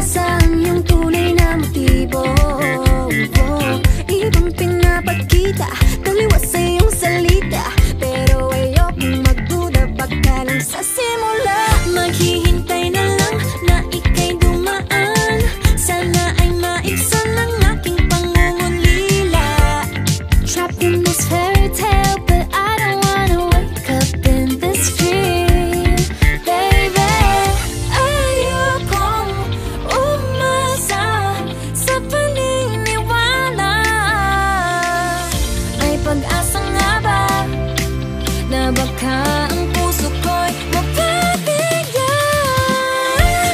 Nasaan yung tunay na motibo? Ibang pinapakita, taliwas sa iyong salita, pero ayokong magduda, baka lang sa simula. Maghihintay na lang na ika'y dumaan, sana ay maibsan ang aking pangungulila. Trapped in this fairy tale, but I don't wanna wake up in this dream, baby. Ayokong umasa sa paniniwala. May pag-asa nga ba na baka ang puso ko'y mapabigyan?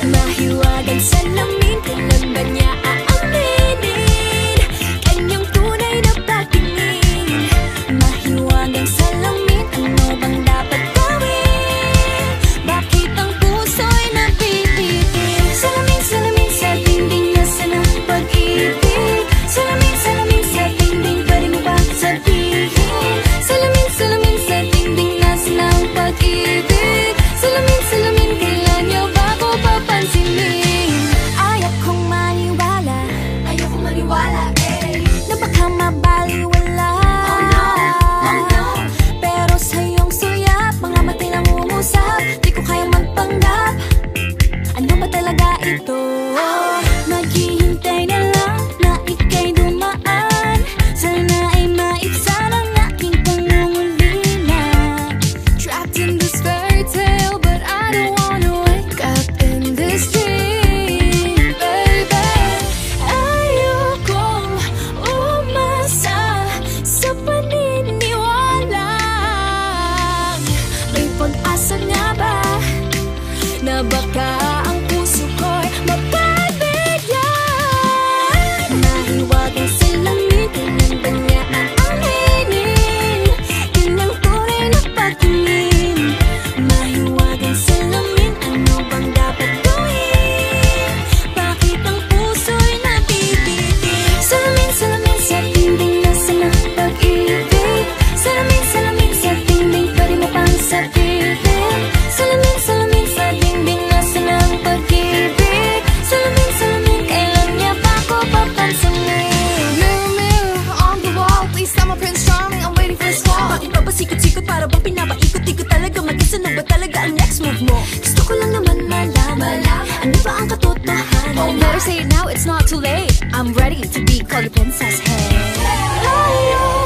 Mahiwagang salamin, kailan ba niya aaminin kanyang tunay na pagtingin? Mahiwagang salamin, ano bang dapat gawin? Bakit ang puso'y napipitin? Salamin, salamin sa dingding, nasaan ang pag-ibig? Salamin, salamin sa dingding, pwede mo ba sabihin? Salamin, salamin sa dingding, nasaan ang pag-ibig? Salamin, salamin, kailan niyo ba ako papansinin? Ayokong maniwala, na baka mabaliwala. Pero sa iyong suya, mga matay lang umusap, di ko kayang magpanggap. Ano ba talaga ito? Naghihintay na lang na ika'y dumaan, sana ay maibsan ang aking pangungulila. Trapped in this fairy tale, but I don't wanna wake up in this dream, baby. Ayokong umasa sa paniniwala. May pag-asa nga ba na baka ang puso ko'y mapabigyan? Mahiwagang salamin, kailan ba niya aaminin kanyang tunay na pagtingin? Mahiwagang salamin, ano bang dapat gawin? Bakit ang puso'y napipitin? Salamin, salamin sa dingding, nasaan ang pag-ibig? Salamin, salamin sa dingding, pwede mo pang sabihin? Salamin, salamin sa dingding, nasaan ang pag-ibig? Salamin, salamin, kailan niya ba ako papansinin? Mirror, mirror on the wall, please tell my Prince Charming I'm waiting for his call. Bakit ba pasikot-sikot, para bang pinapaikot-ikot talaga? Mag-isa na ba talaga ang next move mo? Gusto ko lang naman malaman, ano ba ang katotohanan? Oh, better say it now, it's not too late. I'm ready to be called your princess, hey. Ayaw